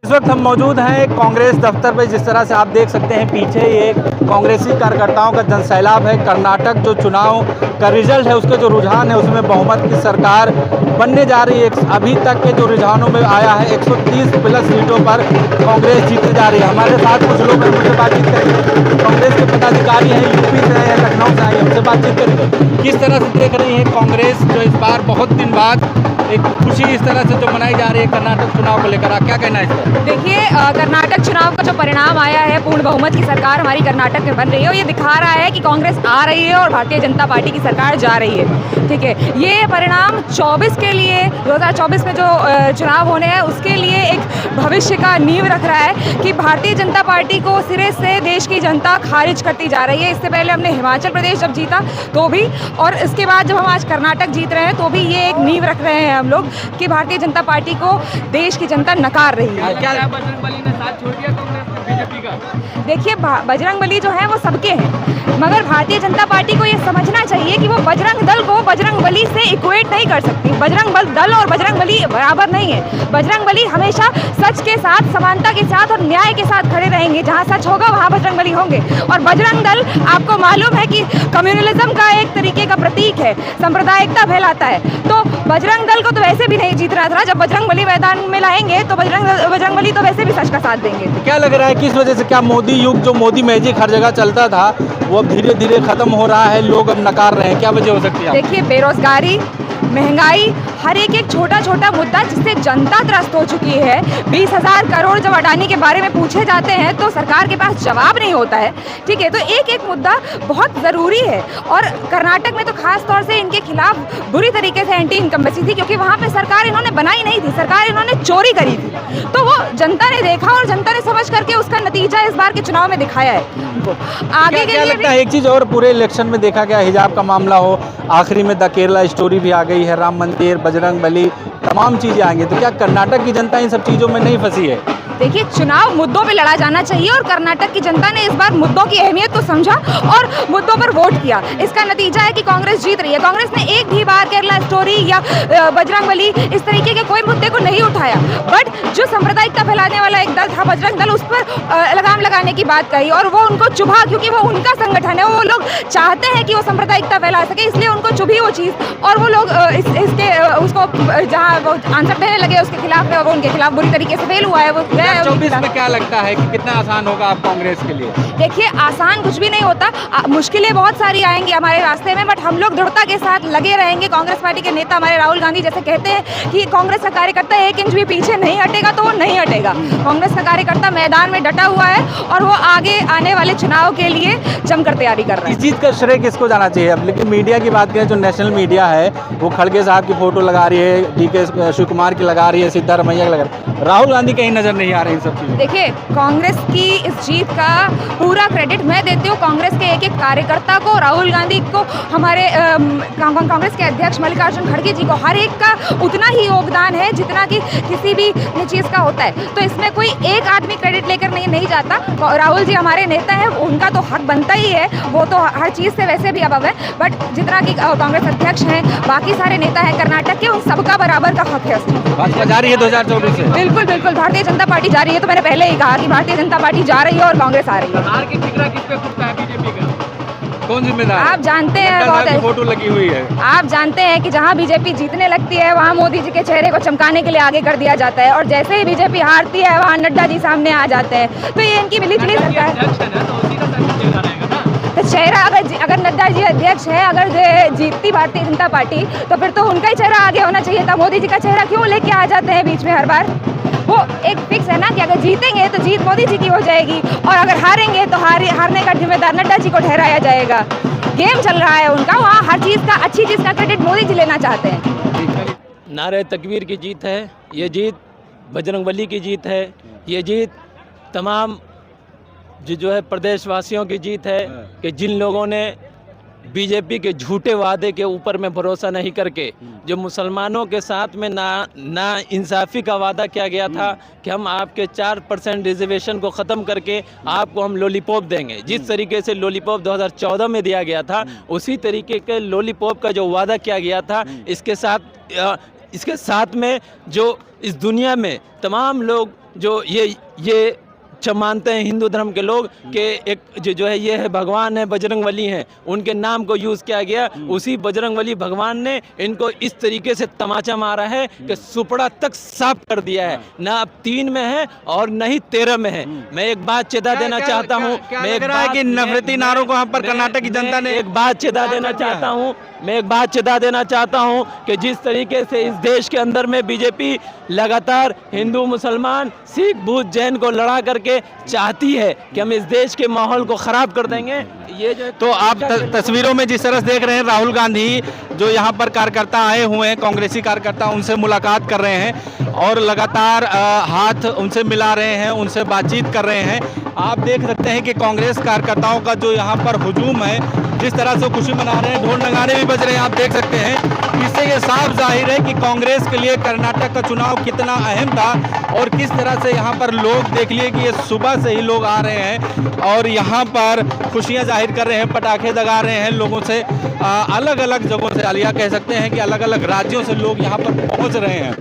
इस वक्त हम मौजूद हैं कांग्रेस दफ्तर पर। जिस तरह से आप देख सकते हैं पीछे ये कांग्रेसी कार्यकर्ताओं का जनसैलाब है। कर्नाटक जो चुनाव का रिजल्ट है उसके जो रुझान है उसमें बहुमत की सरकार बनने जा रही है। अभी तक के जो रुझानों में आया है 130 प्लस सीटों पर कांग्रेस जीतने जा रही है। हमारे साथ कुछ लोग हैं, उनसे बातचीत करेंगे। कांग्रेस के पदाधिकारी हैं, यूपी से हैं, लखनऊ से आए, उनसे बातचीत करेंगे। किस तरह से देख रही है कांग्रेस जो इस बार बहुत दिन बाद एक खुशी इस तरह से जो मनाई जा रही है कर्नाटक चुनाव को लेकर, आप क्या कहना है इस पर? देखिए, कर्नाटक चुनाव का जो परिणाम आया है, पूर्ण बहुमत की सरकार हमारी कर्नाटक में बन रही है और ये दिखा रहा है कि कांग्रेस आ रही है और भारतीय जनता पार्टी की सरकार जा रही है। ठीक है, ये परिणाम 24 के लिए 2024 में जो चुनाव होने हैं उसके लिए एक भविष्य का नींव रख रहा है कि भारतीय जनता पार्टी को सिरे से देश की जनता खारिज करती जा रही है। इससे पहले हमने हिमाचल प्रदेश जब जीता तो भी, और इसके बाद जब हम आज कर्नाटक जीत रहे हैं तो भी ये एक नींव रख रहे हैं हम लोग कि भारतीय जनता पार्टी को देश की जनता नकार रही है। क्या बजरंगबली ने साथ छोड़ दिया कांग्रेस ने बीजेपी का? देखिए, बजरंगबली जो है वो सबके हैं, मगर भारतीय जनता पार्टी को ये समझना चाहिए कि वो बजरंग दल को बजरंगबली से इक्वेट नहीं कर सकती। बजरंग दल और बजरंगबली बराबर नहीं है। बजरंगबली हमेशा सच के साथ, समानता के साथ और न्याय के साथ खड़े रहेंगे। जहाँ सच होगा वहाँ बजरंगबली होंगे। और बजरंग दल आपको मालूम है कि कम्युनलिज्म का एक तरीके का प्रतीक है, सांप्रदायिकता फैलाता है। तो बजरंग दल को तो वैसे भी नहीं जीतना था। जब बजरंगबली मैदान में लाएंगे तो बजरंगबली तो वैसे भी सच का साथ देंगे। क्या लग रहा है किस वजह से, क्या मोदी युग जो मोदी मैजिक हर जगह चलता था वो अब धीरे धीरे खत्म हो रहा है, लोग अब नकार रहे हैं, क्या वजह हो सकती है? देखिए, बेरोजगारी, महंगाई, हर एक छोटा छोटा मुद्दा जिससे जनता त्रस्त हो चुकी है। 20,000 करोड़ जब अडानी के बारे में पूछे जाते हैं तो सरकार के पास जवाब नहीं होता है। ठीक है, तो एक एक मुद्दा बहुत ज़रूरी है। और कर्नाटक में तो खास तौर से इनके खिलाफ बुरी तरीके से एंटी इनकम्बेंसी थी, क्योंकि वहाँ पे सरकार इन्होंने बनाई नहीं थी, सरकार इन्होंने चोरी करी थी। तो वो जनता ने देखा और जनता ने समझ करके उसका नतीजा इस बार के चुनाव में दिखाया है उनको। आगे क्या लगता है एक चीज़ और पूरे इलेक्शन में देखा गया, हिजाब का मामला हो, आखिरी में द केरला स्टोरी भी आ गई है, राम मंदिर, बजरंगबली, तमाम चीज़ें आएंगी, तो क्या कर्नाटक की जनता इन सब चीज़ों में नहीं फंसी है? देखिए, चुनाव मुद्दों पे लड़ा जाना चाहिए और कर्नाटक की जनता ने इस बार मुद्दों की अहमियत को समझा और मुद्दों पर वोट किया। इसका नतीजा है कि कांग्रेस जीत रही है। कांग्रेस ने एक भी बार केरला स्टोरी या बजरंगबली इस तरीके के कोई मुद्दे को नहीं उठाया। बट जो सांप्रदायिकता फैलाने वाला एक दल था बजरंग दल, उस पर लगाम लगाने की बात कही और वो उनको चुभा, क्योंकि वो उनका संगठन है। वो लोग चाहते हैं कि वो सांप्रदायिकता फैला सके, इसलिए उनको चुभी वो चीज़ और वो लोग उसको जहाँ वो आंसर देने लगे उसके खिलाफ, वो उनके खिलाफ बुरी तरीके से फेल हुआ है। वो 2024 में क्या लगता है कि कितना आसान होगा आप कांग्रेस के लिए? देखिए, आसान कुछ भी नहीं होता, मुश्किलें बहुत सारी आएंगी हमारे रास्ते में, बट हम लोग दृढ़ता के साथ लगे रहेंगे। कांग्रेस पार्टी के नेता हमारे राहुल गांधी जैसे कहते हैं कि कांग्रेस का कार्यकर्ता 1 इंच भी पीछे नहीं हटेगा, तो वो नहीं हटेगा। कांग्रेस का कार्यकर्ता मैदान में डटा हुआ है और वो आगे आने वाले चुनाव के लिए जमकर तैयारी कर रहा है। इस चीज़ का श्रेय किसको जाना चाहिए अब? लेकिन मीडिया की बात करें, जो नेशनल मीडिया है वो खड़गे साहब की फोटो लगा रही है, DK शिव कुमार की लगा रही है, सिद्धारमैया की लगा रही है, राहुल गांधी कहीं नजर नहीं आ रहे इन सब चीज़ों। देखिए, कांग्रेस की इस जीत का पूरा क्रेडिट मैं देती हूँ कांग्रेस के एक एक कार्यकर्ता को, राहुल गांधी को, हमारे कांग्रेस के अध्यक्ष मल्लिकार्जुन खड़गे जी को। हर एक का उतना ही योगदान है जितना कि किसी भी चीज़ का होता है। तो इसमें कोई एक आदमी क्रेडिट लेकर नहीं जाता। राहुल जी हमारे नेता हैं, उनका तो हक बनता ही है, वो तो हर चीज़ से वैसे भी अबव है। बट जितना कि कांग्रेस अध्यक्ष हैं, बाकी सारे नेता हैं कर्नाटक के, उन सबका बराबर का हक है उसमें। भाजपा जा रही है 2024 से? बिल्कुल बिल्कुल, भारतीय जनता पार्टी जा रही है। तो मैंने पहले ही कहा कि भारतीय जनता पार्टी जा रही है और कांग्रेस आ रही है। हार की ठिकरा किस पे फूटता है बीजेपी का? कौन जिम्मेदार है? आप जानते हैं, नड्डा बहुत की फोटो लगी हुई है। आप जानते हैं कि जहां बीजेपी जीतने लगती है वहां मोदी जी के चेहरे को चमकाने के लिए आगे कर दिया जाता है, और जैसे ही बीजेपी हारती है वहां नड्डा जी सामने आ जाते हैं। तो ये इनकी मिली जुली सरकार है। तो चेहरा अगर नड्डा जी अध्यक्ष है, अगर जीतती भारतीय जनता पार्टी, तो फिर तो उनका ही चेहरा आगे होना चाहिए था। मोदी जी का चेहरा क्यों लेके आ जाते हैं बीच में हर बार? वो एक फिक्स है ना कि अगर जीतेंगे तो जीत मोदी जी की हो जाएगी, और अगर हारेंगे तो हारने का जिम्मेदार नड्डा जी को ठहराया जाएगा। गेम चल रहा है उनका, वहाँ हर चीज़ का, अच्छी चीज़ का क्रेडिट मोदी जी लेना चाहते हैं। नारे तकबीर की जीत है, ये जीत बजरंगबली की जीत है, ये जीत तमाम जो है प्रदेशवासियों की जीत है कि जिन लोगों ने बीजेपी के झूठे वादे के ऊपर में भरोसा नहीं करके, जो मुसलमानों के साथ में ना इंसाफ़ी का वादा किया गया था कि हम आपके 4% रिजर्वेशन को ख़त्म करके आपको हम लॉलीपॉप देंगे, जिस तरीके से लॉलीपॉप 2014 में दिया गया था, उसी तरीके के लॉलीपॉप का जो वादा किया गया था, इसके साथ में जो इस दुनिया में तमाम लोग जो ये मानते हैं हिंदू धर्म के लोग कि एक जो है ये है भगवान है, बजरंगबली हैं, उनके नाम को यूज़ किया गया। उसी बजरंगबली भगवान ने इनको इस तरीके से तमाचा मारा है कि सुपड़ा तक साफ कर दिया है, ना अब 3 में है और न ही 13 में है। मैं एक बात चेता देना चाहता हूँ, मैं एक बात कि नफरती नारों को यहाँ पर कर्नाटक की जनता ने एक बात चेता देना चाहता हूँ, मैं एक बात चेता देना चाहता हूँ कि जिस तरीके से इस देश के अंदर में बीजेपी लगातार हिंदू, मुसलमान, सिख, बौद्ध, जैन को लड़ा करके चाहती है कि हम इस देश के माहौल को खराब कर देंगे। ये जो तो आप तस्वीरों में जिस तरह से देख रहे हैं, राहुल गांधी जो यहाँ पर कार्यकर्ता आए हुए हैं, कांग्रेसी कार्यकर्ता, उनसे मुलाकात कर रहे हैं और लगातार हाथ उनसे मिला रहे हैं, उनसे बातचीत कर रहे हैं। आप देख सकते हैं कि कांग्रेस कार्यकर्ताओं का जो यहाँ पर हुजूम है, जिस तरह से खुशी मना रहे हैं, ढोल नगाड़े भी बज रहे हैं, आप देख सकते हैं। इससे ये साफ जाहिर है कि कांग्रेस के लिए कर्नाटक का चुनाव कितना अहम था और किस तरह से यहाँ पर लोग देख लिए कि ये सुबह से ही लोग आ रहे हैं और यहाँ पर खुशियाँ जाहिर कर रहे हैं, पटाखे दगा रहे हैं, लोगों से अलग अलग जगहों से, या कह सकते हैं कि अलग अलग राज्यों से लोग यहाँ पर पहुँच रहे हैं।